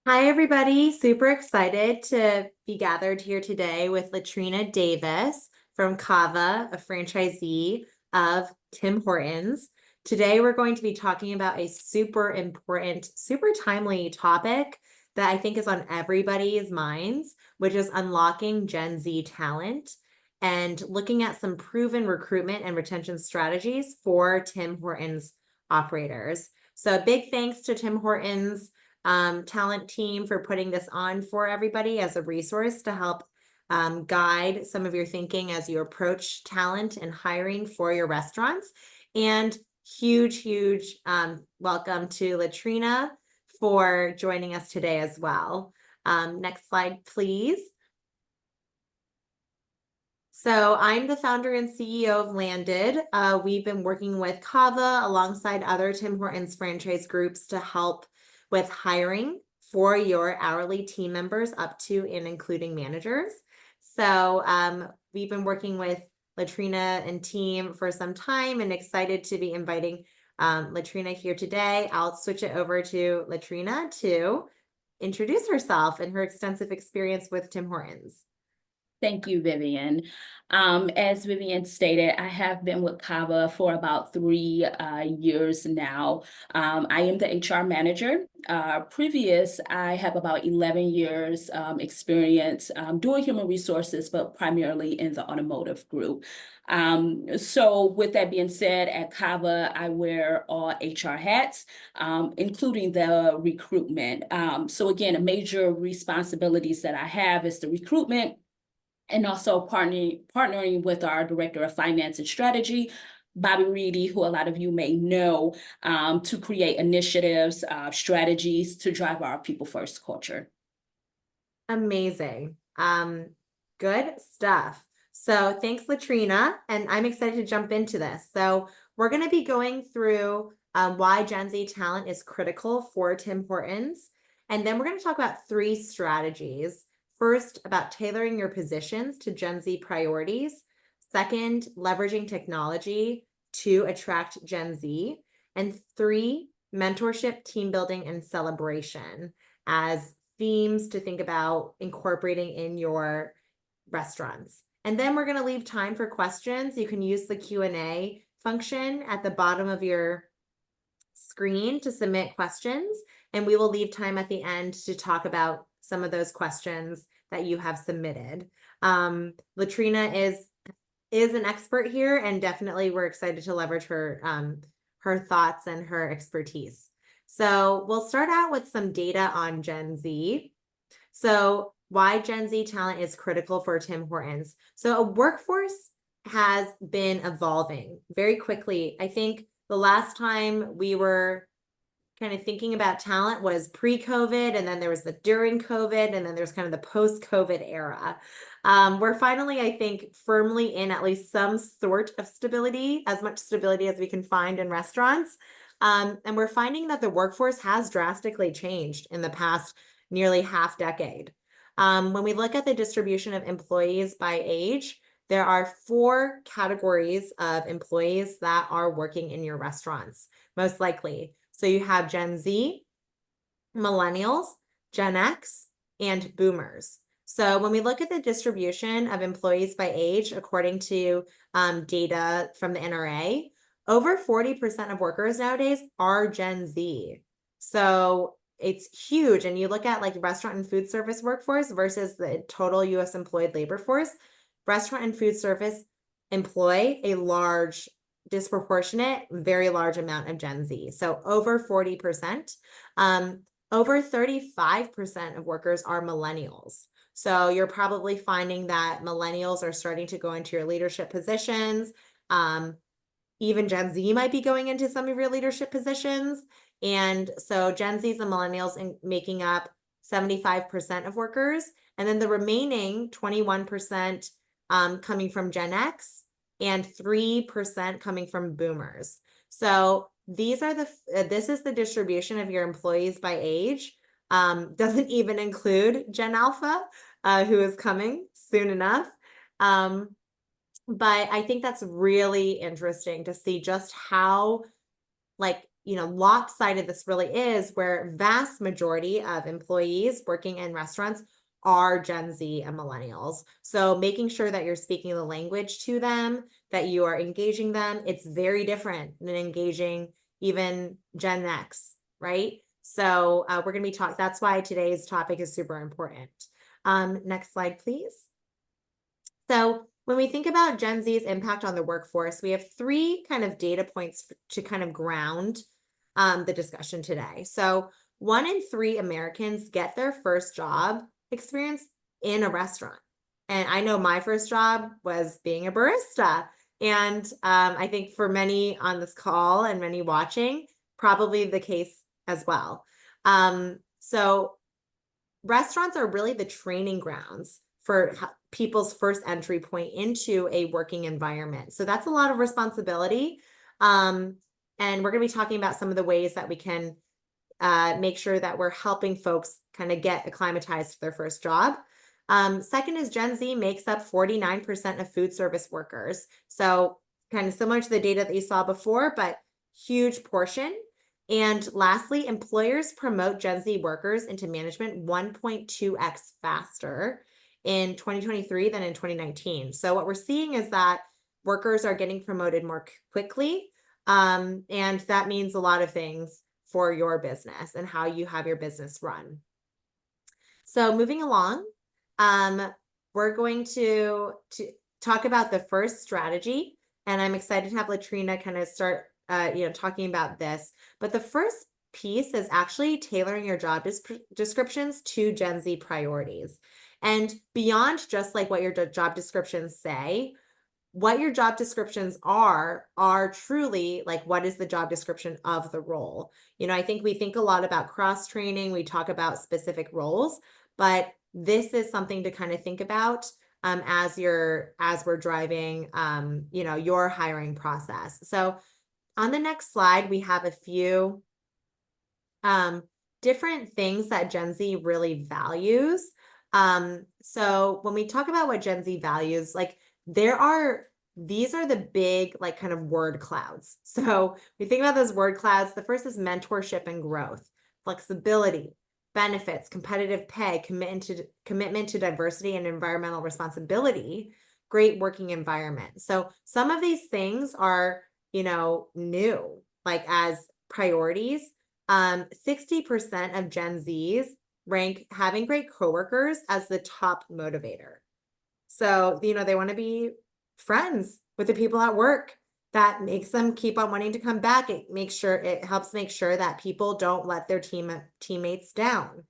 Hi, everybody. Super excited to be gathered here today with LaTrina Davis from Kava, a franchisee of Tim Hortons. Today, we're going to be talking about a super important, super timely topic that I think is on everybody's minds, which is unlocking Gen Z talent and looking at some proven recruitment and retention strategies for Tim Hortons operators. So, big thanks to Tim Hortons talent team for putting this on for everybody as a resource to help guide some of your thinking as you approach talent and hiring for your restaurants. And huge welcome to LaTrina for joining us today as well. Next slide, please. So I'm the founder and CEO of Landed. We've been working with Kava alongside other Tim Hortons franchise groups to help with hiring for your hourly team members up to and including managers. So we've been working with LaTrina and team for some time and excited to be inviting LaTrina here today. I'll switch it over to LaTrina to introduce herself and her extensive experience with Tim Hortons. Thank you, Vivian. As Vivian stated, I have been with Kava for about 3 years now. I am the HR manager. I have about 11 years experience doing human resources, but primarily in the automotive group. So with that being said, at Kava, I wear all HR hats, including the recruitment. So again, a major responsibilities that I have is the recruitment, and also partnering with our director of finance and strategy, Bobby Reedy, who a lot of you may know, to create initiatives, strategies to drive our people first culture. Amazing. Good stuff. So thanks, LaTrina, and I'm excited to jump into this. So we're going to be going through why Gen Z talent is critical for Tim Hortons, and then we're going to talk about 3 strategies. First, about tailoring your positions to Gen Z priorities. Second, leveraging technology to attract Gen Z. And 3, mentorship, team building, and celebration as themes to think about incorporating in your restaurants. And then we're going to leave time for questions. You can use the Q&A function at the bottom of your screen to submit questions, and we will leave time at the end to talk about some of those questions that you have submitted. LaTrina is an expert here, and definitely we're excited to leverage her her thoughts and her expertise. So we'll start out with some data on Gen Z. So why Gen Z talent is critical for Tim Hortons. So a workforce has been evolving very quickly. I think the last time we were kind of thinking about talent was pre-COVID, and then there was the during COVID, and then there's kind of the post-COVID era. We're finally, I think, firmly in at least some sort of stability, as much stability as we can find in restaurants. And we're finding that the workforce has drastically changed in the past nearly half decade. When we look at the distribution of employees by age, there are 4 categories of employees that are working in your restaurants, most likely. So you have Gen Z, millennials, Gen X, and boomers. So when we look at the distribution of employees by age, according to data from the NRA, over 40% of workers nowadays are Gen Z. So it's huge. And you look at like restaurant and food service workforce versus the total US employed labor force, restaurant and food service employ a large, disproportionate, very large amount of Gen Z. So over 40%. Over 35% of workers are millennials. So you're probably finding that millennials are starting to go into your leadership positions. Even Gen Z might be going into some of your leadership positions. And so Gen Zs and millennials making up 75% of workers. And then the remaining 21% coming from Gen X and 3% coming from boomers. So these are this is the distribution of your employees by age. Doesn't even include Gen Alpha, who is coming soon enough. But I think that's really interesting to see just how like lopsided this really is, where vast majority of employees working in restaurants are Gen Z and millennials. So making sure that you're speaking the language to them, that you are engaging them, it's very different than engaging even Gen X, right? So we're going to be talking, that's why today's topic is super important. Next slide, please. So when we think about Gen Z's impact on the workforce, we have three kind of data points to kind of ground the discussion today. So 1 in 3 Americans get their first job experience in a restaurant. And I know my first job was being a barista. And I think for many on this call and many watching, probably the case as well. So restaurants are really the training grounds for people's first entry point into a working environment. So that's a lot of responsibility. And we're going to be talking about some of the ways that we can make sure that we're helping folks kind of get acclimatized to their first job. Second is Gen Z makes up 49% of food service workers. So kind of similar to the data that you saw before, but huge portion. And lastly, employers promote Gen Z workers into management 1.2x faster in 2023 than in 2019. So what we're seeing is that workers are getting promoted more quickly. And that means a lot of things for your business and how you have your business run. So moving along, we're going to talk about the first strategy, and I'm excited to have LaTrina kind of start talking about this. But the first piece is actually tailoring your job descriptions to Gen Z priorities. And beyond just like what your job descriptions say, what your job descriptions are truly like, what is the job description of the role? I think we think a lot about cross training, we talk about specific roles, but this is something to kind of think about as we're driving your hiring process. So on the next slide, we have a few different things that Gen Z really values. So when we talk about what Gen Z values, like these are the big like kind of word clouds. So we think about those word clouds. The first is mentorship and growth, flexibility, benefits, competitive pay, commitment to diversity and environmental responsibility, great working environment. So some of these things are, new, like as priorities. 60% of Gen Zs rank having great coworkers as the top motivator. So, they want to be friends with the people at work. That makes them keep on wanting to come back. It helps make sure that people don't let their teammates down.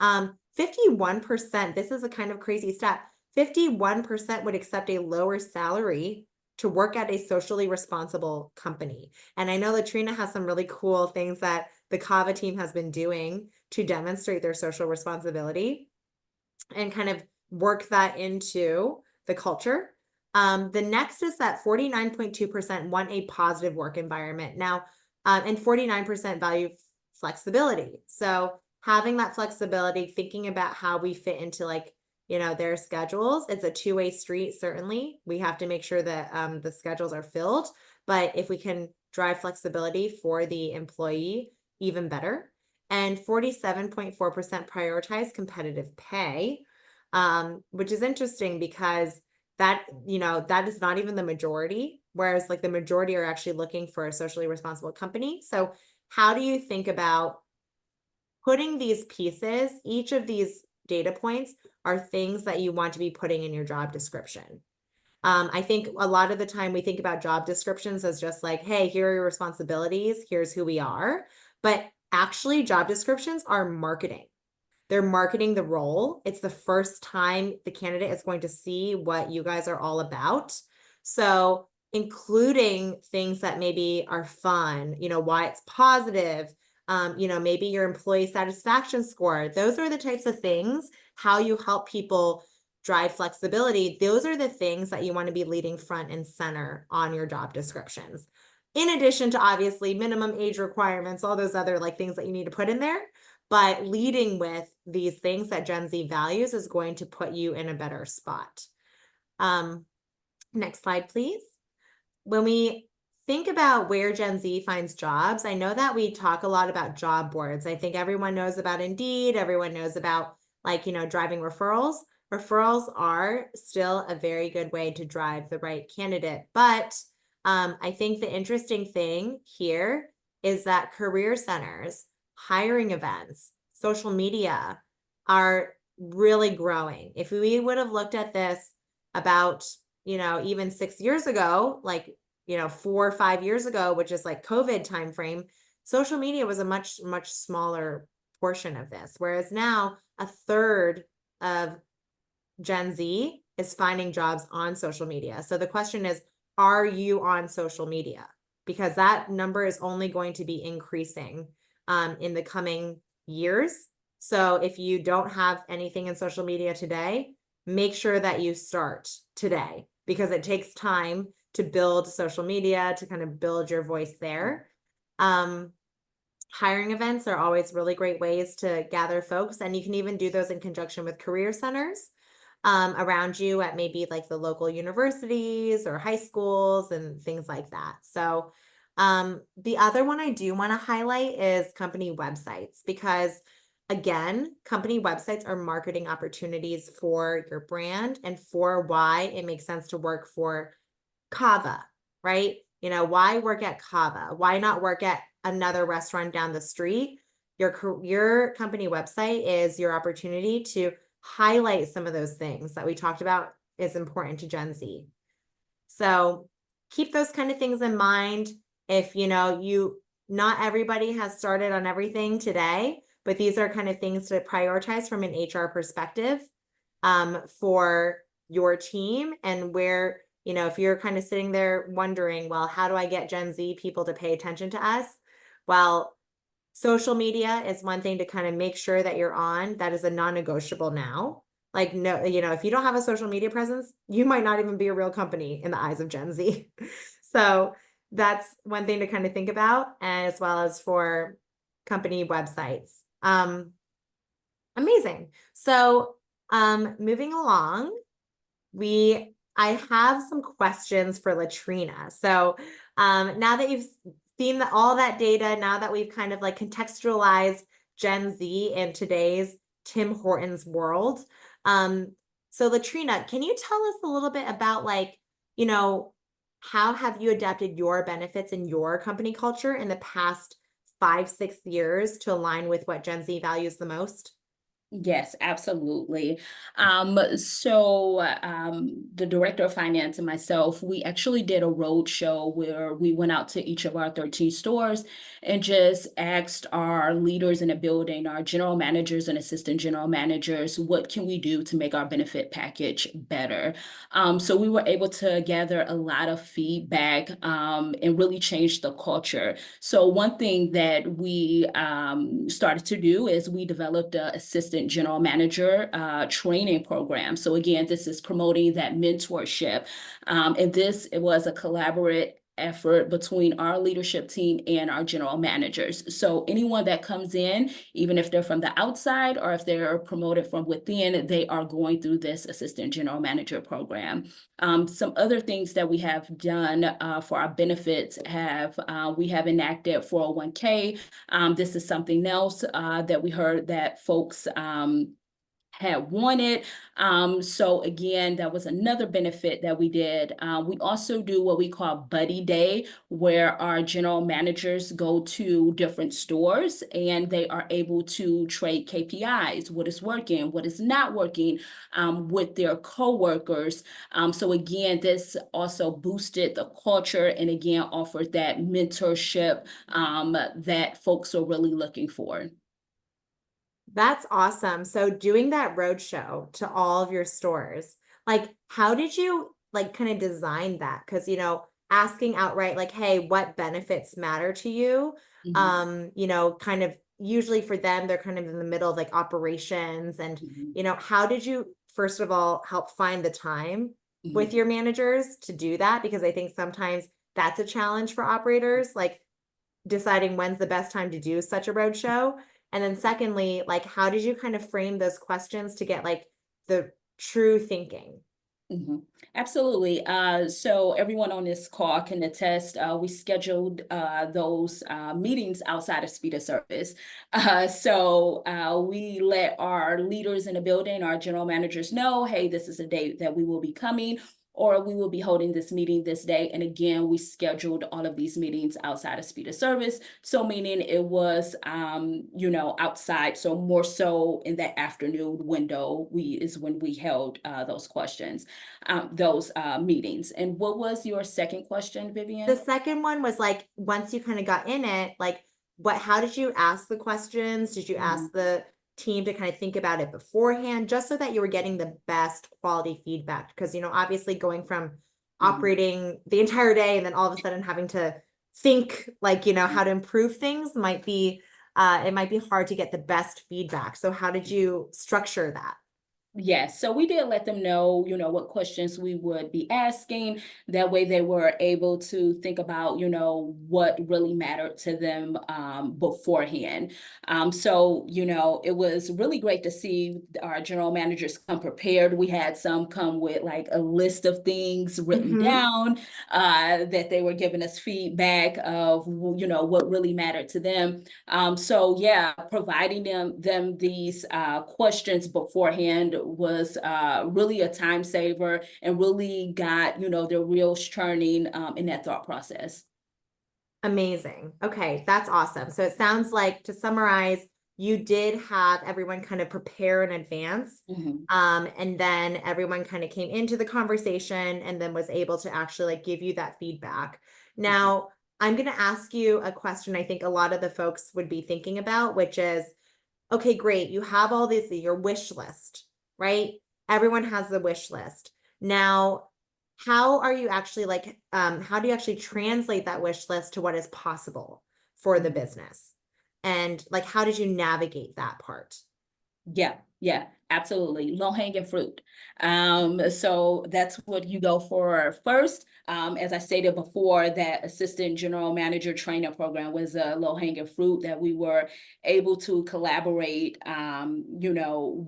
51%, this is a kind of crazy stat, 51% would accept a lower salary to work at a socially responsible company. And I know LaTrina has some really cool things that the Kava team has been doing to demonstrate their social responsibility and kind of work that into the culture. The next is that 49.2% want a positive work environment. Now, and 49% value flexibility. So having that flexibility, thinking about how we fit into their schedules, it's a two-way street, certainly. We have to make sure that the schedules are filled, but if we can drive flexibility for the employee, even better. And 47.4% prioritize competitive pay, which is interesting because that is not even the majority, whereas like the majority are actually looking for a socially responsible company. So how do you think about putting these pieces, each of these data points are things that you want to be putting in your job description? I think a lot of the time we think about job descriptions as just like, hey, here are your responsibilities, here's who we are. But actually, job descriptions are marketing. They're marketing the role. It's the first time the candidate is going to see what you guys are all about. So including things that maybe are fun, why it's positive, maybe your employee satisfaction score. Those are the types of things, how you help people drive flexibility. Those are the things that you want to be leading front and center on your job descriptions. In addition to obviously minimum age requirements, all those other like things that you need to put in there. But leading with these things that Gen Z values is going to put you in a better spot. Next slide, please. When we think about where Gen Z finds jobs. I know that we talk a lot about job boards. I think everyone knows about Indeed. Everyone knows about like, driving referrals. Referrals are still a very good way to drive the right candidate. But I think the interesting thing here is that career centers, hiring events, social media are really growing. If we would have looked at this about, even 6 years ago, like, 4 or 5 years ago, which is like COVID timeframe, social media was a much, much smaller portion of this. Whereas now a third of Gen Z is finding jobs on social media. So the question is, are you on social media? Because that number is only going to be increasing in the coming years. So if you don't have anything in social media today, make sure that you start today, because it takes time to build social media, to kind of build your voice there. Hiring events are always really great ways to gather folks, and you can even do those in conjunction with career centers around you at maybe like the local universities or high schools and things like that. So the other one I do want to highlight is company websites, because again, company websites are marketing opportunities for your brand and for why it makes sense to work for Kava, right? Why work at Kava? Why not work at another restaurant down the street? Your company website is your opportunity to highlight some of those things that we talked about is important to Gen Z. So keep those kind of things in mind. If not everybody has started on everything today, but these are kind of things to prioritize from an HR perspective for your team, and where, if you're kind of sitting there wondering, well, how do I get Gen Z people to pay attention to us? Well, social media is one thing to kind of make sure that you're on. That is a non-negotiable now. Like, no, if you don't have a social media presence, you might not even be a real company in the eyes of Gen Z. So that's one thing to kind of think about, as well as for company websites. Amazing. So moving along, I have some questions for LaTrina. So now that you've seen all that data, now that we've kind of like contextualized Gen Z in today's Tim Hortons world, so LaTrina, can you tell us a little bit about like, how have you adapted your benefits in your company culture in the past 5, 6 years to align with what Gen Z values the most? Yes, absolutely. The director of finance and myself, we actually did a road show where we went out to each of our 13 stores and just asked our leaders in the building, our general managers and assistant general managers, what can we do to make our benefit package better? So we were able to gather a lot of feedback and really change the culture. So one thing that we started to do is we developed an assistant general manager training program. So again, this is promoting that mentorship. And it was a collaborative effort between our leadership team and our general managers. So anyone that comes in, even if they're from the outside or if they're promoted from within, they are going through this assistant general manager program. Some other things that we have done for our benefits we have enacted 401k. This is something else that we heard that folks had wanted. So again, that was another benefit that we did. We also do what we call Buddy Day, where our general managers go to different stores and they are able to trade KPIs, what is working, what is not working with their coworkers. So again, this also boosted the culture and again, offered that mentorship that folks are really looking for. That's awesome. So doing that roadshow to all of your stores, like how did you like kind of design that? Because asking outright like, hey, what benefits matter to you? Mhm, Kind of usually for them, they're kind of in the middle of like operations, and mhm, how did you first of all help find the time with mhm. your managers to do that? Because I think sometimes that's a challenge for operators, like deciding when's the best time to do such a roadshow. And then secondly, like how did you kind of frame those questions to get like the true thinking? Mhm. Absolutely. So everyone on this call can attest, we scheduled those meetings outside of speed of service. We let our leaders in the building, our general managers know, hey, this is a date that we will be coming, or we will be holding this meeting this day. And again, we scheduled all of these meetings outside of speed of service. So meaning it was, outside. So more so in that afternoon window, is when we held those questions, those meetings. And what was your second question, The Vivian? second one was like, once you kind of got in it, like how did you ask the questions? Did you Mhm, ask the team to kind of think about it beforehand, just so that you were getting the best quality feedback? Because, obviously going from mhm, operating the entire day and then all of a sudden having to think like, how to improve things might be, it might be hard to get the best feedback. So how did you structure that? Yes, so we did let them know, what questions we would be asking. That way they were able to think about, what really mattered to them beforehand. It was really great to see our general managers come prepared. We had some come with like a list of things written Mm-hmm. down that they were giving us feedback of, what really mattered to them. Providing them these questions beforehand was really a time saver and really got, the wheels churning in that thought process. Amazing. Okay, that's awesome. So it sounds like, to summarize, you did have everyone kind of prepare in advance. Mhm, And then everyone kind of came into the conversation and then was able to actually like give you that feedback. mhm, Now, I'm going to ask you a question I think a lot of the folks would be thinking about, which is, okay, great. You have all this, your wish list, right? Everyone has the wish list. Now, how are you actually like, how do you actually translate that wish list to what is possible for the mhm. business? And like, how did you navigate that part? Yeah, absolutely. Low hanging fruit. So that's what you go for first. As I stated before, that assistant general manager trainer program was a low hanging fruit that we were able to collaborate,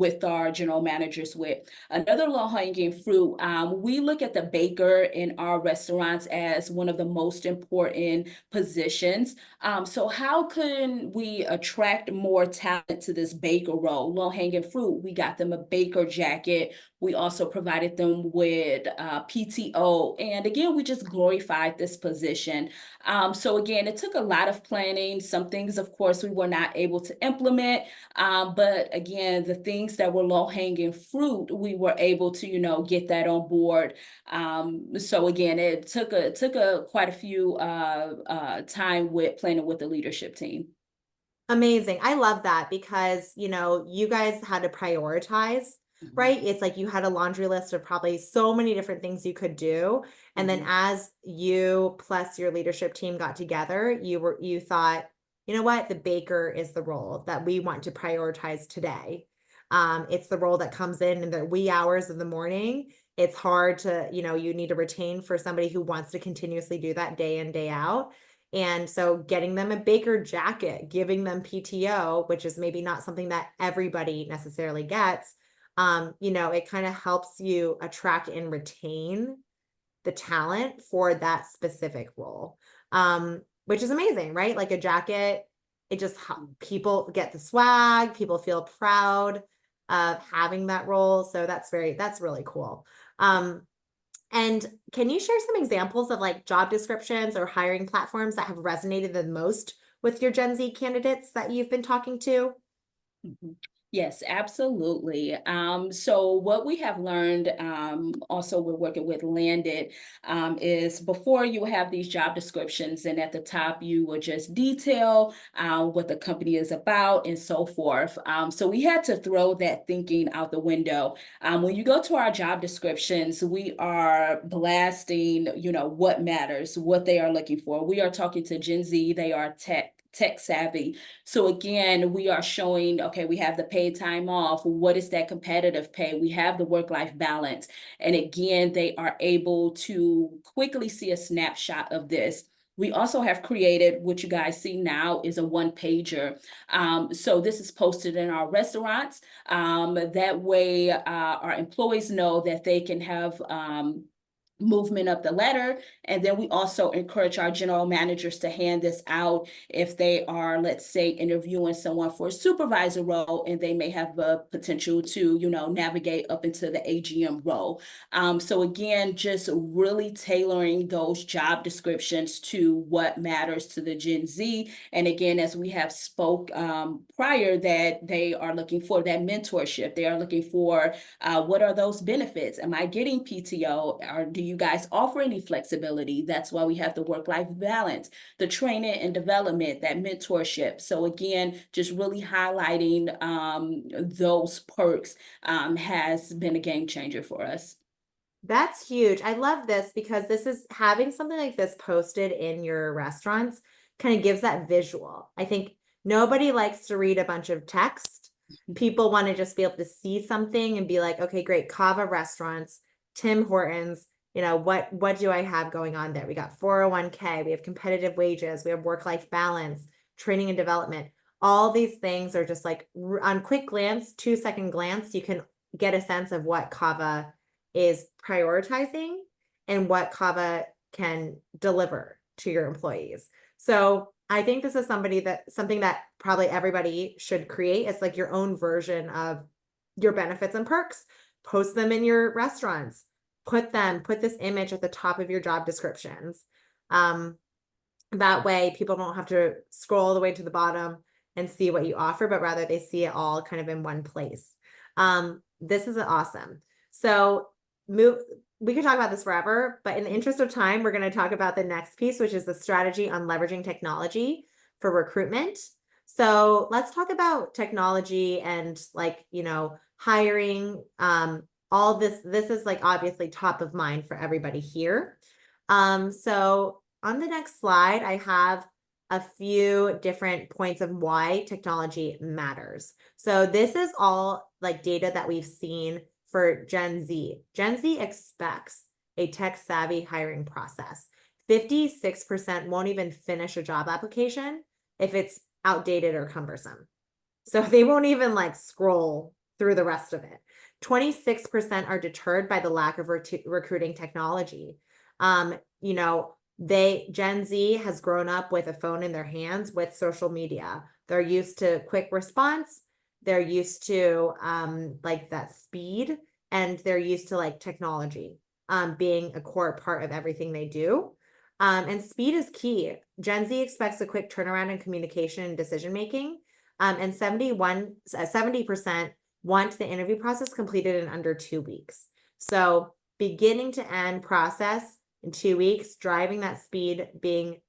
with our general managers with. Another low hanging fruit, we look at the baker in our restaurants as one of the most important positions. So how can we attract more talent to this baker role? Low hanging fruit. We got them a baker jacket. We also provided them with PTO. And again, we just glorified this position. So again, it took a lot of planning. Some things, of course, we were not able to implement. But again, the things that were low hanging fruit, we were able to, get that on board. So again, it took a quite a few time with planning with the leadership team. Amazing. I love that because, you guys had to prioritize, Mhm, right? It's like you had a laundry list of probably so many different things you could do. And then mhm, as you plus your leadership team got together, you thought, you know what? The baker is the role that we want to prioritize today. It's the role that comes in the wee hours of the morning. It's hard to, you need to retain for somebody who wants to continuously do that day in, day out. And so getting them a baker jacket, giving them PTO, which is maybe not something that everybody necessarily gets, it kind of helps you attract and retain the talent for that specific role. Which is amazing, right? Like a jacket, it just people get the swag, people feel proud of having that role. So that's really cool. And can you share some examples of like job descriptions or hiring platforms that have resonated the most with your Gen Z candidates that you've been talking to? mhm. Yes, absolutely. So what we have learned, also we're working with Landed, is before you have these job descriptions, and at the top you will just detail what the company is about and so forth. So we had to throw that thinking out the window. When you go to our job descriptions, we are blasting, what matters, what they are looking for. We are talking to Gen Z. They are tech savvy. So again, we are showing, okay, we have the paid time off. What is that competitive pay? We have the work-life balance. And again, they are able to quickly see a snapshot of this. We also have created what you guys see now is a one pager. So this is posted in our restaurants. That way our employees know that they can have movement up the ladder. And then we also encourage our general managers to hand this out if they are, let's say, interviewing someone for a supervisor role, and they may have the potential to, navigate up into the AGM role. So again, just really tailoring those job descriptions to what matters to the Gen Z. And again, as we have spoke prior, that they are looking for that mentorship. They are looking for what are those benefits? Am I getting PTO? Or do you guys offer any flexibility? That's why we have the work-life balance, the training and development, that mentorship. So again, just really highlighting those perks has been a game changer for us. That's huge. I love this because this is having something like this posted in your restaurants kind of gives that visual. I think nobody likes to read a bunch of text. People want to just be able to see something and be like, okay, great, Kava restaurants, Tim Hortons, what do I have going on there? We got 401k, we have competitive wages, we have work-life balance, training and development. All these things are just like on quick glance, 2-second glance, you can get a sense of what Kava is prioritizing and what Kava can deliver to your employees. So I think this is something that probably everybody should create. It's like your own version of your benefits and perks. Post them in your restaurants. Put this image at the top of your job descriptions. That way people don't have to scroll all the way to the bottom and see what you offer, but rather they see it all kind of in one place. This is awesome. So we could talk about this forever, but in the interest of time, we're going to talk about the next piece, which is the strategy on leveraging technology for recruitment. So let's talk about technology and hiring. All this is like obviously top of mind for everybody here. So on the next slide, I have a few different points of why technology matters. So this is all like data that we've seen for Gen Z. Gen Z expects a tech-savvy hiring process. 56% won't even finish a job application if it's outdated or cumbersome. So they won't even scroll through the rest of it. 26% are deterred by the lack of recruiting technology. Gen Z has grown up with a phone in their hands with social media. They're used to quick response. They're used to that speed, and they're used to technology being a core part of everything they do. And speed is key. Gen Z expects a quick turnaround in communication and decision making. And 70% want the interview process completed in under 2 weeks. So beginning to end process in 2 weeks, driving that speed being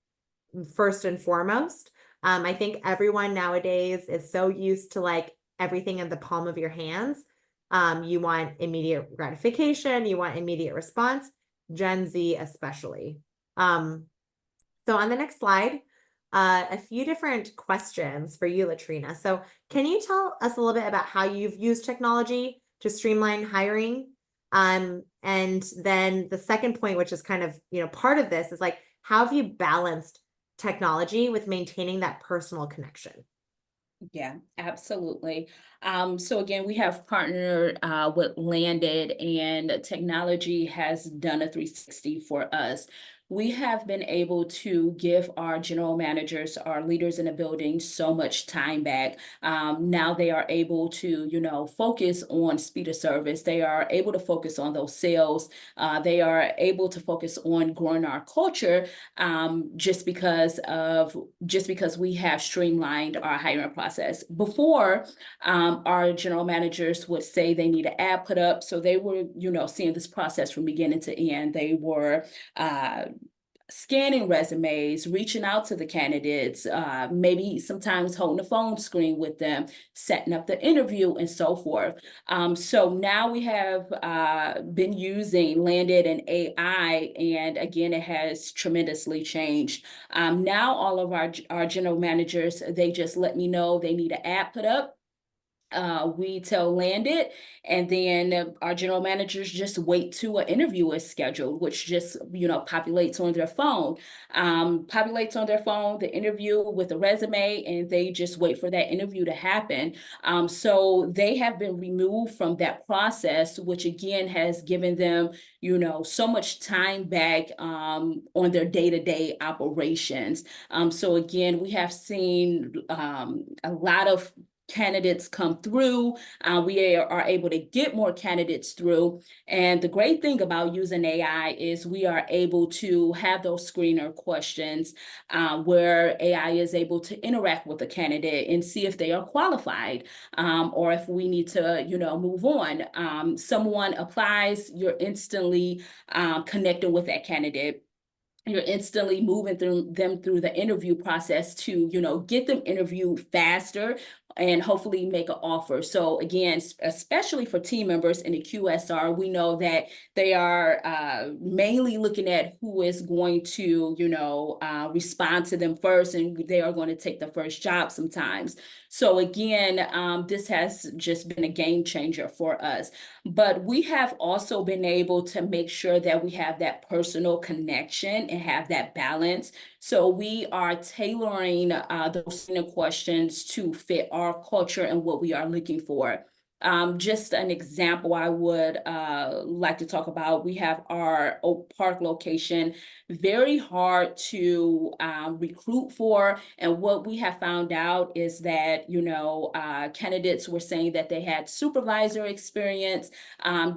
first and foremost. I think everyone nowadays is so used to everything in the palm of your hands. You want immediate gratification, you want immediate response, Gen Z especially. So on the next slide, a few different questions for you, LaTrina. So can you tell us a little bit about how you've used technology to streamline hiring? And then the second point, which is kind of, part of this is how have you balanced technology with maintaining that personal connection? Yeah, absolutely. So again, we have partnered with Landed, and technology has done a 360 for us. We have been able to give our general managers, our leaders in the building, so much time back. Now they are able to, focus on speed of service. They are able to focus on those sales. They are able to focus on growing our culture, just because we have streamlined our hiring process. Before, our general managers would say they need an ad put up, so they were, seeing this process from beginning to end. They were scanning resumes, reaching out to the candidates, maybe sometimes holding a phone screen with them, setting up the interview, and so forth. So now we have been using Landed and AI, and again, it has tremendously changed. Now all of our general managers, they just let me know they need an ad put up. We tell land it, and then our general managers just wait till an interview is scheduled, which just, populates on their phone. The interview with a resume, and they just wait for that interview to happen. So they have been removed from that process, which again has given them, so much time back on their day-to-day operations. So again, we have seen a lot of candidates come through. We are able to get more candidates through. And the great thing about using AI is we are able to have those screener questions where AI is able to interact with the candidate and see if they are qualified, or if we need to, move on. Someone applies, you're instantly connecting with that candidate. You're instantly moving through the interview process to, get them interviewed faster and hopefully make an offer. So again, especially for team members in the QSR, we know that they are mainly looking at who is going to, respond to them first, and they are going to take the first job sometimes. So again, this has just been a game changer for us. But we have also been able to make sure that we have that personal connection and have that balance. So we are tailoring those questions to fit our culture and what we are looking for. Just an example I would like to talk about, we have our Oak Park location, very hard to recruit for. And what we have found out is that, candidates were saying that they had supervisor experience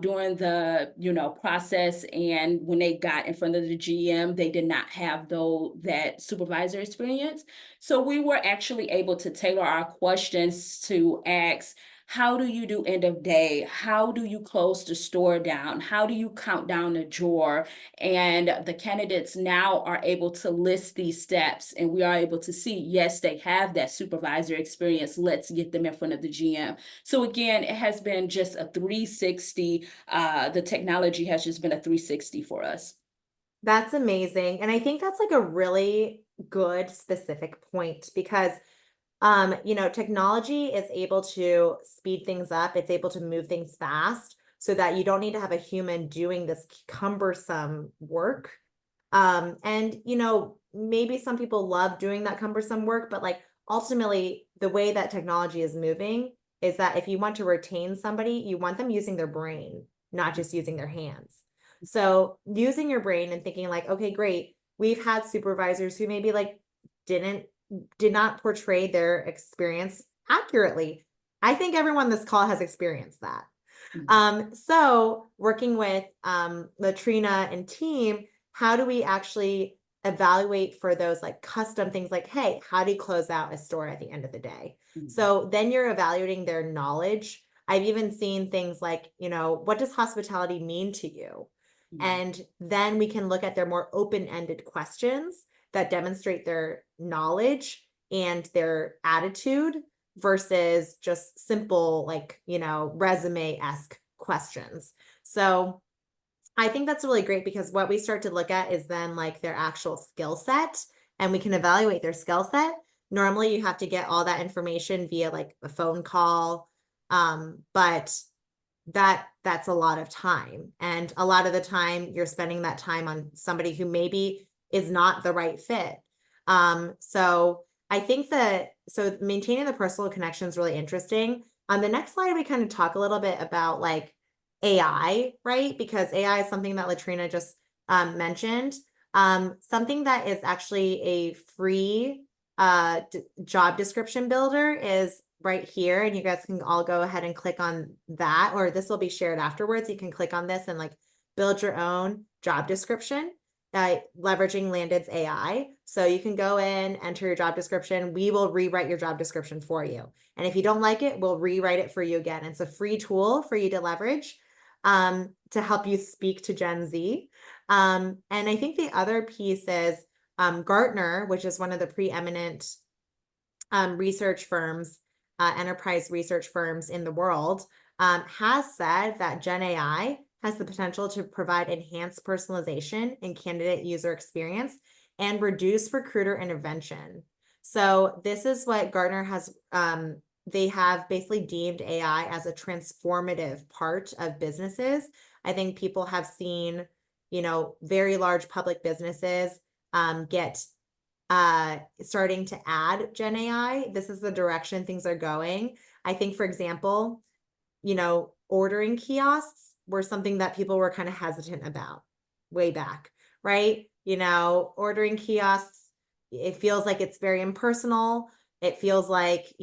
during the, process. And when they got in front of the GM, they did not have that supervisor experience. So we were actually able to tailor our questions to ask, how do you do end of day? How do you close the store down? How do you count down a drawer? And the candidates now are able to list these steps, and we are able to see, yes, they have that supervisor experience. Let's get them in front of the GM. So again, it has been just a 360. The technology has just been a 360 for us. That's amazing. And I think that's like a really good specific point because technology is able to speed things up. It's able to move things fast so that you don't need to have a human doing this cumbersome work. And maybe some people love doing that cumbersome work, but like ultimately the way that technology is moving is that if you want to retain somebody, you want them using their brain, not just using their hands. So using your brain and thinking like, okay, great. We've had supervisors who maybe like did not portray their experience accurately. I think everyone on this call has experienced that. So working with LaTrina and team, how do we actually evaluate for those like custom things like, hey, how do you close out a store at the end of the day? So then you're evaluating their knowledge. I've even seen things like, what does hospitality mean to you? And then we can look at their more open-ended questions that demonstrate their knowledge and their attitude versus just simple, like, resume-esque questions. So I think that's really great because what we start to look at is then like their actual skill set, and we can evaluate their skill set. Normally you have to get all that information via like a phone call, but that's a lot of time. And a lot of the time you're spending that time on somebody who maybe is not the right fit. So I think so maintaining the personal connection is really interesting. On the next slide, we kind of talk a little bit about like AI, right? Because AI is something that LaTrina just mentioned. Something that is actually a free job description builder is right here, and you guys can all go ahead and click on that, or this will be shared afterwards. You can click on this and like build your own job description leveraging Landed's AI. So you can go in, enter your job description. We will rewrite your job description for you. And if you don't like it, we'll rewrite it for you again. It's a free tool for you to leverage to help you speak to Gen Z. And I think the other piece is Gartner, which is one of the preeminent research firms, enterprise research firms in the world, has said that Gen AI has the potential to provide enhanced personalization in candidate user experience and reduce recruiter intervention. So this is what Gartner has they have basically deemed AI as a transformative part of businesses. I think people have seen, very large public businesses get starting to add Gen AI. This is the direction things are going. I think, for example, ordering kiosks were something that people were kind of hesitant about way back, right? Ordering kiosks, it feels like it's very impersonal. It feels like,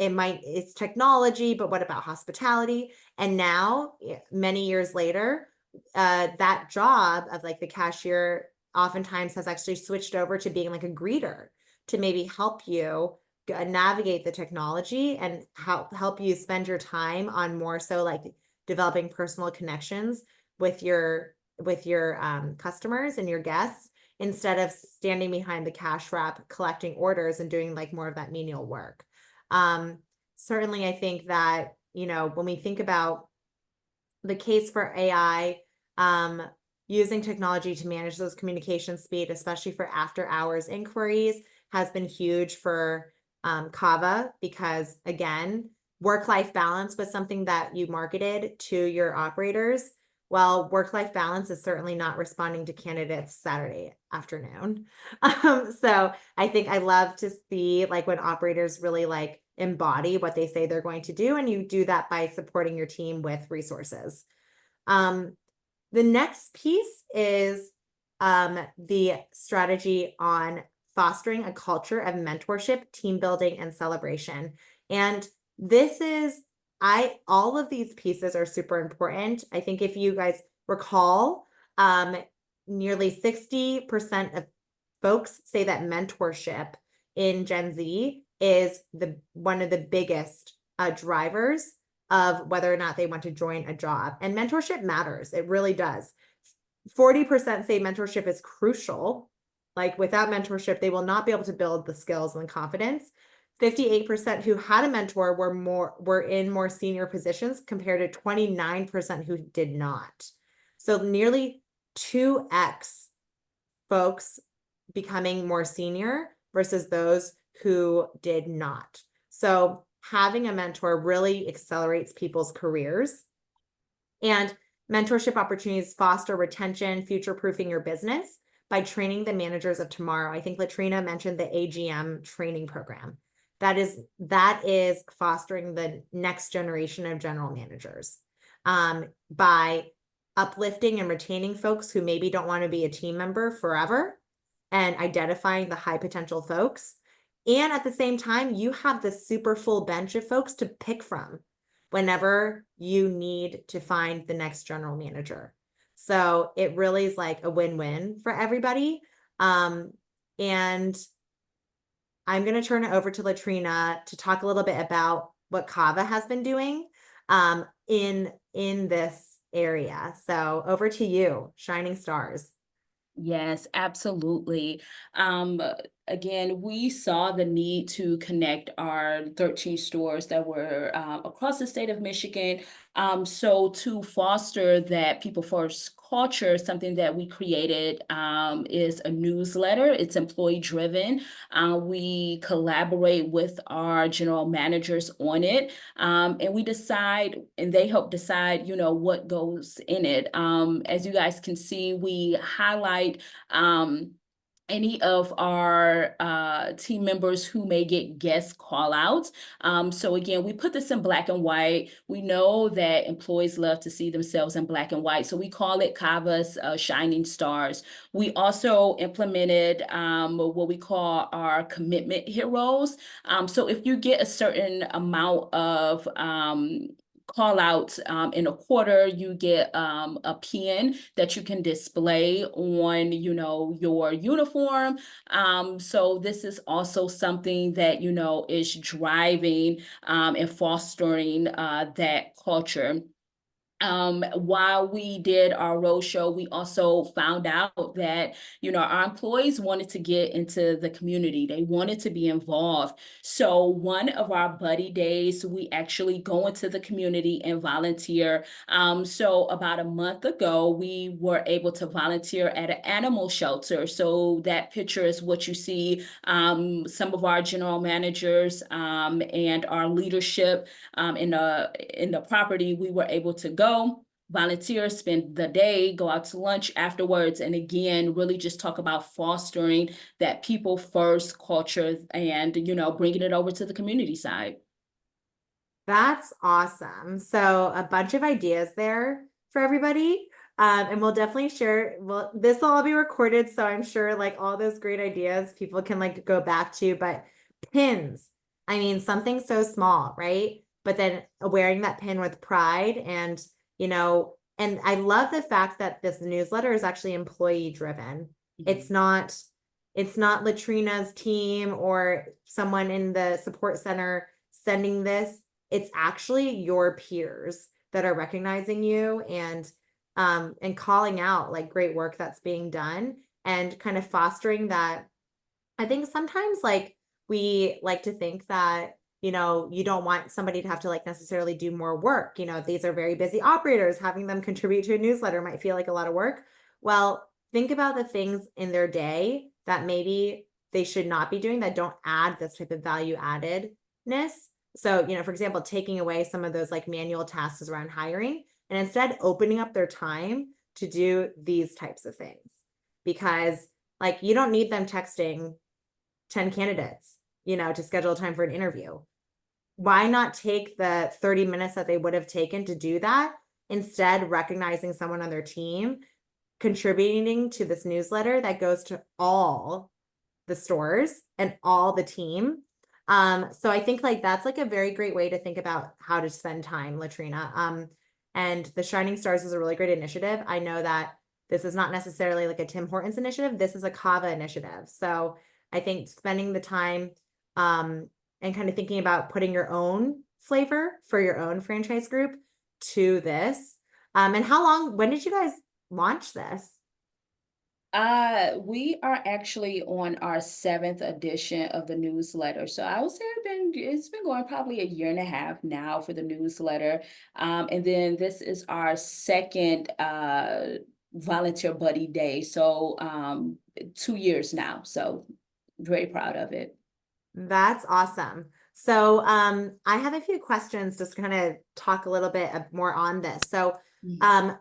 it's technology, but what about hospitality? And now, many years later, that job of like the cashier oftentimes has actually switched over to being like a greeter to maybe help you navigate the technology and help you spend your time on more so like developing personal connections with your customers and your guests instead of standing behind the cash wrap collecting orders and doing like more of that menial work. Certainly I think that when we think about the case for AI, using technology to manage those communication speed, especially for after hours inquiries, has been huge for Kava because, again, work-life balance was something that you marketed to your operators. Well, work-life balance is certainly not responding to candidates Saturday afternoon. So I think I love to see like when operators really like embody what they say they're going to do, and you do that by supporting your team with resources. The next piece is the strategy on fostering a culture of mentorship, team building, and celebration. And this is, all of these pieces are super important. I think if you guys recall, nearly 60% of folks say that mentorship in Gen Z is one of the biggest drivers of whether or not they want to join a job. And mentorship matters. It really does. 40% say mentorship is crucial. Like without mentorship, they will not be able to build the skills and confidence. 58% who had a mentor were in more senior positions compared to 29% who did not. So nearly 2x folks becoming more senior versus those who did not. So having a mentor really accelerates people's careers. And mentorship opportunities foster retention, future-proofing your business by training the managers of tomorrow. I think LaTrina mentioned the AGM training program. That is fostering the next generation of general managers by uplifting and retaining folks who maybe don't want to be a team member forever and identifying the high potential folks. And at the same time, you have this super full bench of folks to pick from whenever you need to find the next general manager. So it really is like a win-win for everybody. And I'm going to turn it over to LaTrina to talk a little bit about what Kava has been doing in this area. So over to you, shining stars. Yes, absolutely. Again, we saw the need to connect our 13 stores that were across the state of Michigan. So to foster that people first culture, something that we created is a newsletter. It's employee driven. We collaborate with our general managers on it, and we decide, and they help decide, what goes in it. As you guys can see, we highlight any of our team members who may get guest call outs. So again, we put this in black and white. We know that employees love to see themselves in black and white. So we call it Kava's Shining Stars. We also implemented what we call our commitment heroes. So if you get a certain amount of call outs in a quarter, you get a pin that you can display on, your uniform. So this is also something that, is driving and fostering that culture. While we did our roadshow, we also found out that, our employees wanted to get into the community. They wanted to be involved. So one of our buddy days, we actually go into the community and volunteer. So about a month ago, we were able to volunteer at an animal shelter. So that picture is what you see. Some of our general managers and our leadership in the property, we were able to go volunteer, spend the day, go out to lunch afterwards, and again, really just talk about fostering that people first culture and, bringing it over to the community side. That's awesome. So a bunch of ideas there for everybody. And we'll definitely share, well, this will all be recorded. So I'm sure like all those great ideas people can like go back to, but pins, I mean, something so small, right? But then wearing that pin with pride and, and I love the fact that this newsletter is actually employee driven. It's not, it's not LaTrina's team or someone in the support center sending this. It's actually your peers that are recognizing you and calling out like great work that's being done and kind of fostering that. I think sometimes like we like to think that, you don't want somebody to have to like necessarily do more work. These are very busy operators. Having them contribute to a newsletter might feel like a lot of work. Well, think about the things in their day that maybe they should not be doing that don't add this type of value addedness. So, for example, taking away some of those like manual tasks around hiring and instead opening up their time to do these types of things because like you don't need them texting 10 candidates, to schedule time for an interview. Why not take the 30 minutes that they would have taken to do that, instead recognizing someone on their team, contributing to this newsletter that goes to all the stores and all the team. So I think like that's like a very great way to think about how to spend time, LaTrina. And the Shining Stars is a really great initiative. I know that this is not necessarily like a Tim Hortons initiative. This is a Kava initiative. So I think spending the time and kind of thinking about putting your own flavor for your own franchise group to this. And when did you guys launch this? We are actually on our seventh edition of the newsletter. So I would say it's been going probably a year and a half now for the newsletter. And then this is our second volunteer buddy day. So 2 years now. So very proud of it. That's awesome. So I have a few questions just to kind of talk a little bit more on this. So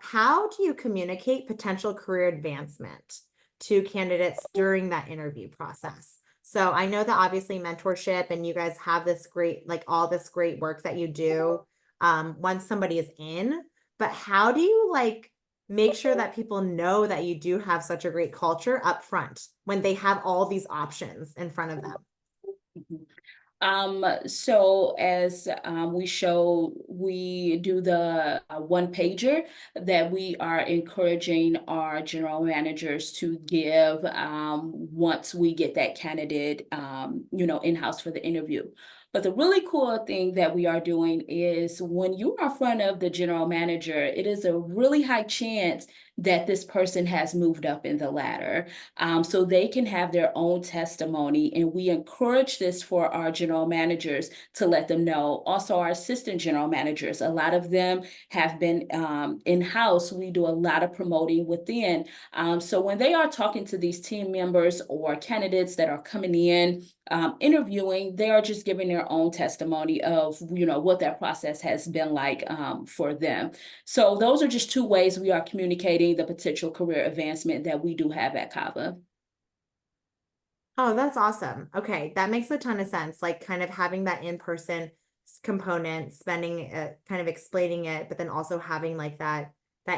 how do you communicate potential career advancement to candidates during that interview process? So I know that obviously mentorship and you guys have this great, like all this great work that you do once somebody is in, but how do you like make sure that people know that you do have such a great culture up front when they have all these options in front of them? Mhm. So as we show, we do the one pager that we are encouraging our general managers to give once we get that candidate, in-house for the interview. But the really cool thing that we are doing is when you are in front of the general manager, it is a really high chance that this person has moved up in the ladder. So they can have their own testimony. And we encourage this for our general managers to let them know. Also, our assistant general managers, a lot of them have been in-house. We do a lot of promoting within. So when they are talking to these team members or candidates that are coming in, interviewing, they are just giving their own testimony of, what that process has been like for them. So those are just two ways we are communicating the potential career advancement that we do have at Kava. Oh, that's awesome. Okay, that makes a ton of sense. Like kind of having that in-person component, spending kind of explaining it, but then also having like that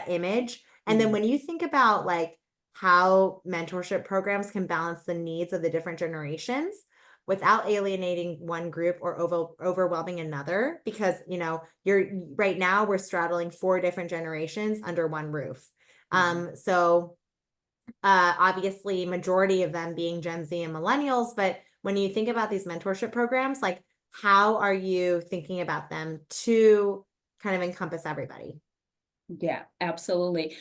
image. And then when you think about like how mentorship programs can balance the needs of the different generations without alienating one group or overwhelming another, because you're right now we're straddling four different generations under one roof. So obviously majority of them being Gen Z and millennials, but when you think about these mentorship programs, like how are you thinking about them to kind of encompass everybody? Yeah, absolutely.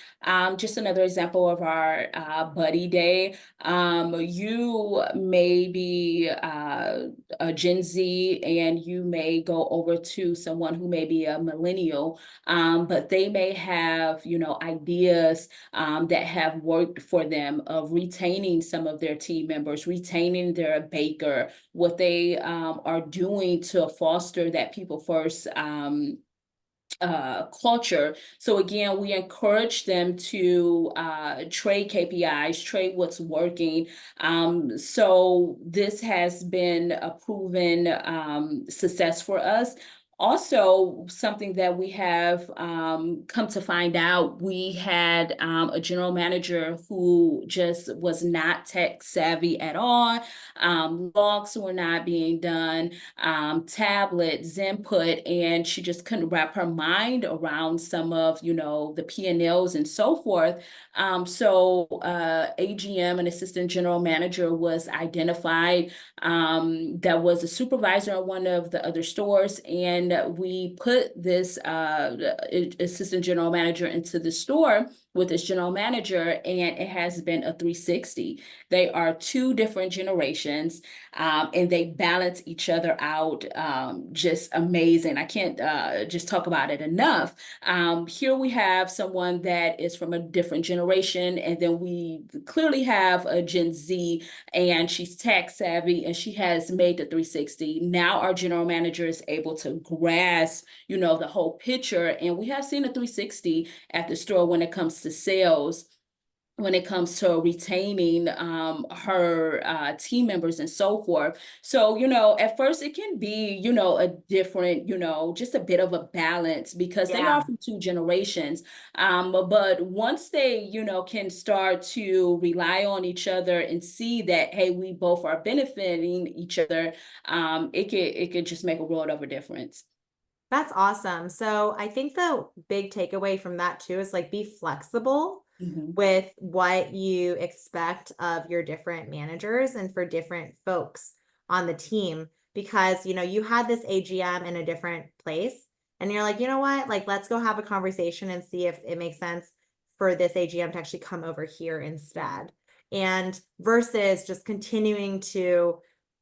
Just another example of our buddy day. You may be a Gen Z and you may go over to someone who may be a millennial, but they may have, ideas that have worked for them of retaining some of their team members, retaining their baker, what they are doing to foster that people first. Culture. So again, we encourage them to trade KPIs, trade what's working. So this has been a proven success for us. Also, something that we have come to find out, we had a general manager who just was not tech savvy at all. Logs were not being done, tablets, input, and she just couldn't wrap her mind around some of, the P&Ls and so forth. So AGM, an assistant general manager, was identified. That was a supervisor in one of the other stores, and we put this assistant general manager into the store with this general manager, and it has been a 360. They are two different generations, and they balance each other out. Just amazing. I can't just talk about it enough. Here we have someone that is from a different generation, and then we clearly have a Gen Z, and she's tech savvy, and she has made the 360. Now our general manager is able to grasp, the whole picture, and we have seen a 360 at the store when it comes to sales, when it comes to retaining her team members and so forth. So, at first it can be, a different, just a bit of a balance because they are Yeah. from two generations. But once they, can start to rely on each other and see that, hey, we both are benefiting each other, it could just make a world of a difference. That's awesome. So I think the big takeaway from that too is like be flexible Mhm. with what you expect of your different managers and for different folks on the team because you had this AGM in a different place and you're like, you know what? Like let's go have a conversation and see if it makes sense for this AGM to actually come over here instead. And versus just continuing to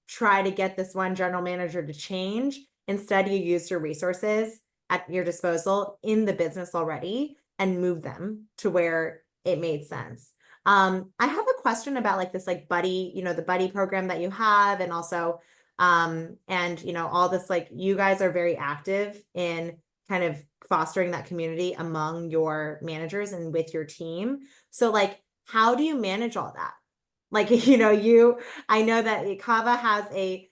try to get this one general manager to change. Instead, you use your resources at your disposal in the business already and move them to where it made sense. I have a question about like this like buddy, the buddy program that you have, and also and all this like you guys are very active in kind of fostering that community among your managers and with your team. So like how do you manage all that? Like, I know that Kava has a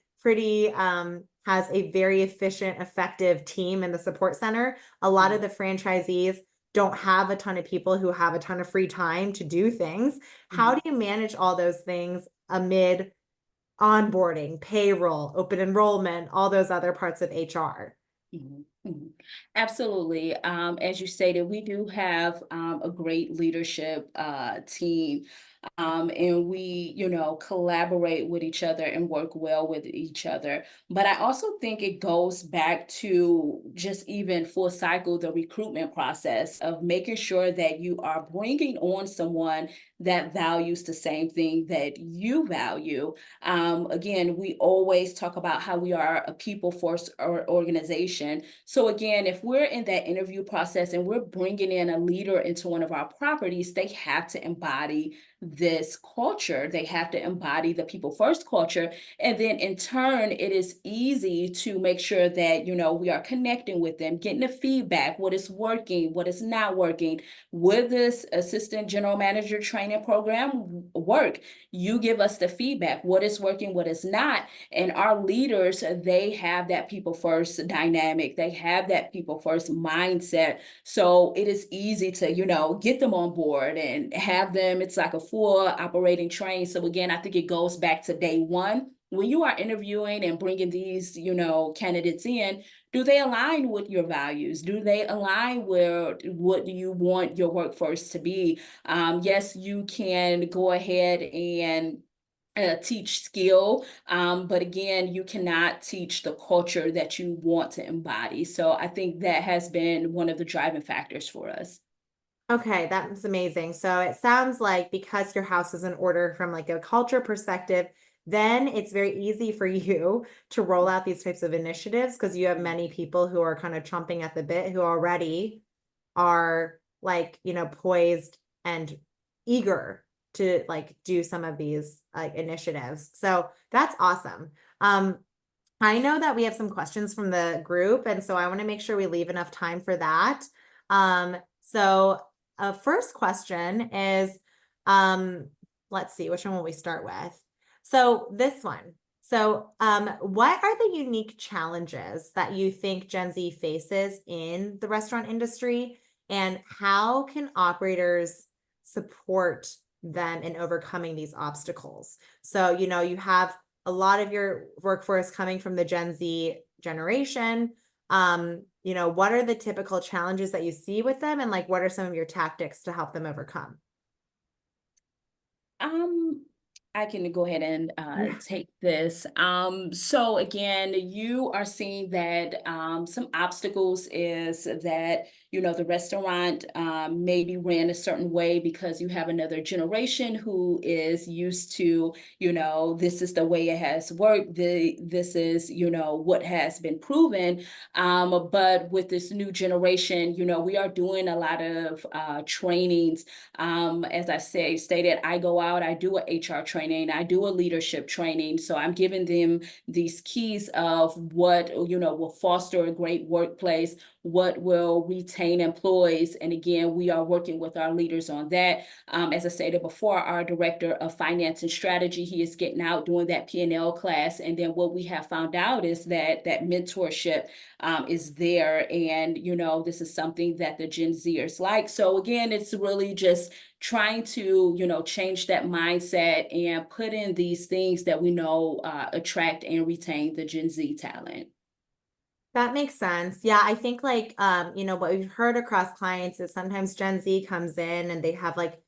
very efficient, effective team in the support center. A lot of the franchisees don't have a ton of people who have a ton of free time to do things. How Mhm. do you manage all those things amid onboarding, payroll, open enrollment, all those other parts of HR? Mhm, mhm. Absolutely. As you stated, we do have a great leadership team, and we, collaborate with each other and work well with each other. But I also think it goes back to just even full cycle the recruitment process of making sure that you are bringing on someone that values the same thing that you value. Again, we always talk about how we are a people first organization. So again, if we're in that interview process and we're bringing in a leader into one of our properties, they have to embody this culture. They have to embody the people first culture. And then in turn, it is easy to make sure that, we are connecting with them, getting the feedback, what is working, what is not working. With this assistant general manager training program work, you give us the feedback, what is working, what is not. And our leaders, they have that people first dynamic. They have that people first mindset. So it is easy to, get them on board and have them. It's like a full operating train. So again, I think it goes back to day one. When you are interviewing and bringing these, candidates in, do they align with your values? Do they align with what you want your workforce to be? Yes, you can go ahead and teach skill, but again, you cannot teach the culture that you want to embody. So I think that has been one of the driving factors for us. Okay, that's amazing. So it sounds like because your house is in order from like a culture perspective, then it's very easy for you to roll out these types of initiatives because you have many people who are kind of chomping at the bit who already are like, poised and eager to like do some of these like initiatives. So that's awesome. Um, I know that we have some questions from the group, and so I want to make sure we leave enough time for that. So first question is, um, let's see, which one will we start with? So this one. So, what are the unique challenges that you think Gen Z faces in the restaurant industry, and how can operators support them in overcoming these obstacles? So, you have a lot of your workforce coming from the Gen Z generation. What are the typical challenges that you see with them, and like what are some of your tactics to help them overcome? Um, I can go ahead and Yeah. take this. So again, you are seeing that some obstacles is that, the restaurant maybe ran a certain way because you have another generation who is used to, this is the way it has worked. This is, what has been proven. But with this new generation, we are doing a lot of trainings. As I stated, I go out, I do a HR training, I do a leadership training. So I'm giving them these keys of what, will foster a great workplace, what will retain employees. And again, we are working with our leaders on that. As I stated before, our director of finance and strategy, he is getting out doing that P&L class. And then what we have found out is that mentorship is there. And, this is something that the Gen Zers like. So again, it's really just trying to, change that mindset and put in these things that we know attract and retain the Gen Z talent. That makes sense. Yeah, I think like what we've heard across clients is sometimes Gen Z comes in and they have like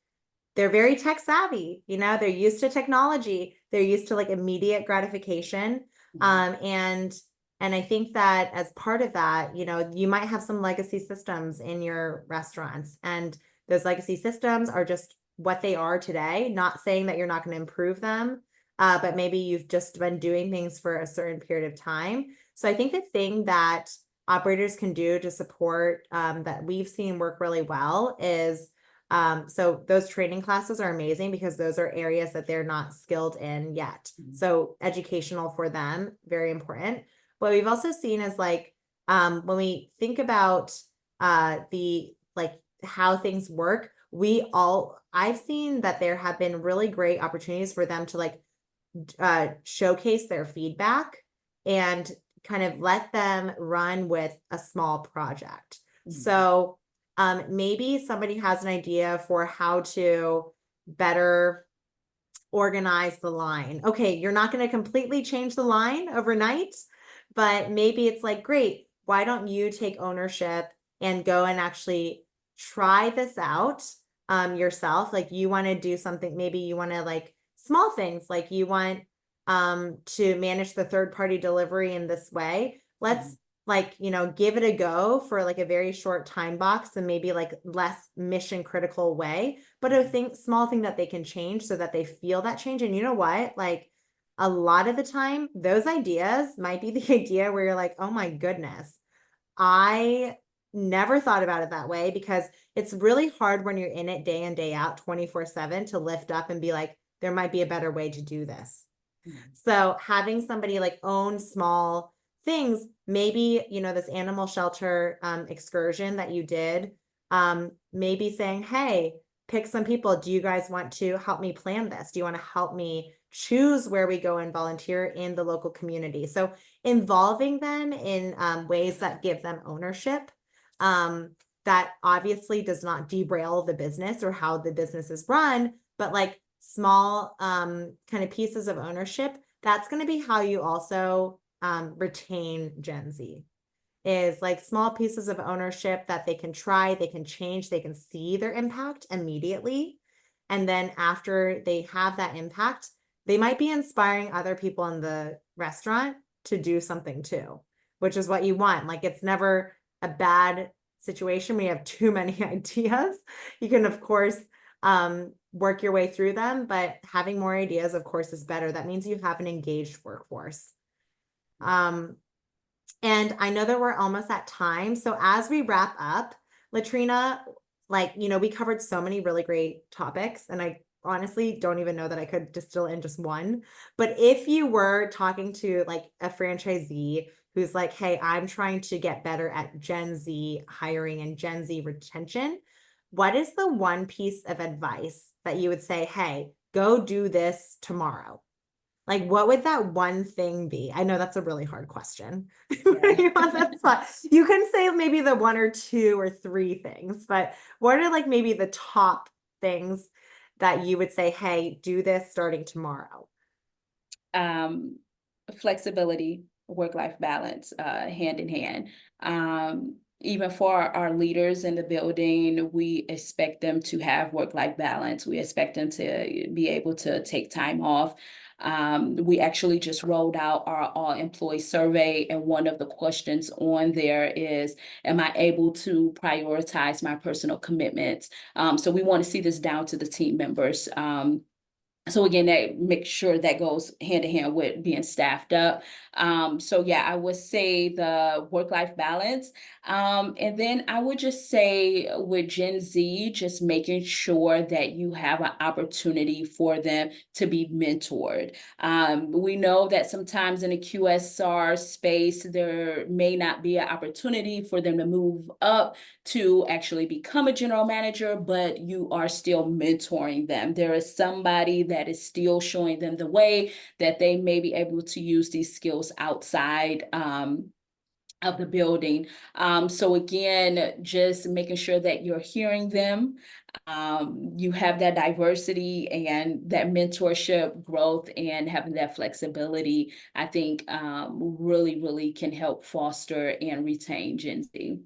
they're very tech savvy, they're used to technology, they're used to like immediate gratification. Mhm. And I think that as part of that, you might have some legacy systems in your restaurants, and those legacy systems are just what they are today, not saying that you're not going to improve them, but maybe you've just been doing things for a certain period of time. So I think the thing that operators can do to support that we've seen work really well is so those training classes are amazing because those are areas that they're not skilled in yet. Mhm. So educational for them, very important. What we've also seen is like when we think about the like how things work, I've seen that there have been really great opportunities for them to like showcase their feedback and kind of let them run with a small project. Mhm. So maybe somebody has an idea for how to better organize the line. Okay, you're not going to completely change the line overnight, but maybe it's like, great, why don't you take ownership and go and actually try this out yourself? Like you want to do something, maybe you want to like small things, like you want to manage the third party delivery in this way. Let's Mhm. like, give it a go for like a very short time box and maybe like less mission critical way, but a small thing that they can change so that they feel that change. And you know what? Like a lot of the time, those ideas might be the idea where you're like, oh my goodness, I never thought about it that way, because it's really hard when you're in it day in, day out, 24/7 to lift up and be like, there might be a better way to do this. Mhm. So having somebody like own small things, maybe, this animal shelter excursion that you did, maybe saying, hey, pick some people. Do you guys want to help me plan this? Do you want to help me choose where we go and volunteer in the local community? So involving them in ways that give them ownership, that obviously does not derail the business or how the business is run, but like small kind of pieces of ownership, that's going to be how you also retain Gen Z, is like small pieces of ownership that they can try, they can change, they can see their impact immediately. And then after they have that impact, they might be inspiring other people in the restaurant to do something too, which is what you want. Like it's never a bad situation when you have too many ideas. You can, of course, work your way through them, but having more ideas, of course, is better. That means you have an engaged workforce. And I know that we're almost at time. So as we wrap up, LaTrina, like, we covered so many really great topics, and I honestly don't even know that I could distill in just one. But if you were talking to like a franchisee who's like, hey, I'm trying to get better at Gen Z hiring and Gen Z retention, what is the one piece of advice that you would say, hey, go do this tomorrow? Like, what would that one thing be? I know that's a really hard question. You on that spot. You can say maybe the one or two or three things, but what are like maybe the top things that you would say, hey, do this starting tomorrow? Flexibility, work-life balance, hand in hand. Even for our leaders in the building, we expect them to have work-life balance. We expect them to be able to take time off. We actually just rolled out our all-employee survey, and one of the questions on there is, am I able to prioritize my personal commitments? So we want to see this down to the team members. So again, that make sure that goes hand in hand with being staffed up. So yeah, I would say the work-life balance. And then I would just say with Gen Z, just making sure that you have an opportunity for them to be mentored. We know that sometimes in the QSR space, there may not be an opportunity for them to move up to actually become a general manager, but you are still mentoring them. There is somebody that is still showing them the way that they may be able to use these skills outside of the building. So again, just making sure that you're hearing them. You have that diversity and that mentorship growth, and having that flexibility, I think really, really can help foster and retain Gen Z.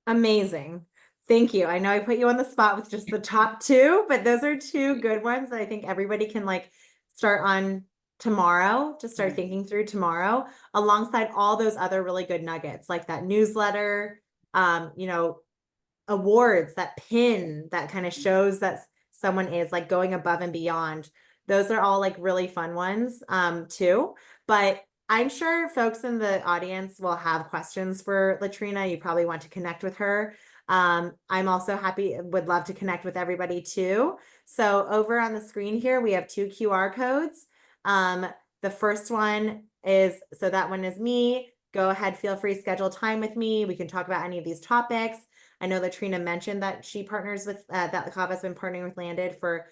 Amazing. Thank you. I know I put you on the spot with just the top two, but those are two good ones that I think everybody can like start on tomorrow, to start thinking through tomorrow, alongside all those other really good nuggets, like that newsletter, awards, that pin that kind of shows that someone is like going above and beyond. Those are all like really fun ones, too. But I'm sure folks in the audience will have questions for LaTrina. You probably want to connect with her. I'm also would love to connect with everybody too. So over on the screen here, we have two QR codes. The first one is, so that one is me. Go ahead, feel free to schedule time with me. We can talk about any of these topics. I know LaTrina mentioned that she partners with, that Kava's been partnering with Landed for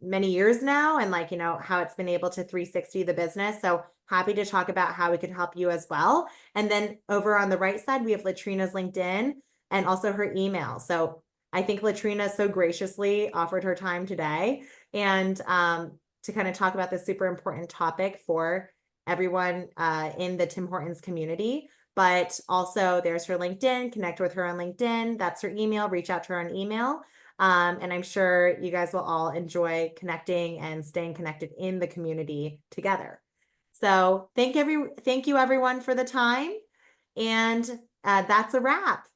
many years now, and like, how it's been able to 360 the business. So happy to talk about how we could help you as well. And then over on the right side, we have LaTrina's LinkedIn and also her email. So I think LaTrina so graciously offered her time today, and to kind of talk about this super important topic for everyone in the Tim Hortons community. But also there's her LinkedIn, connect with her on LinkedIn. That's her email, reach out to her on email. And I'm sure you guys will all enjoy connecting and staying connected in the community together. So thank you everyone for the time. And that's a wrap.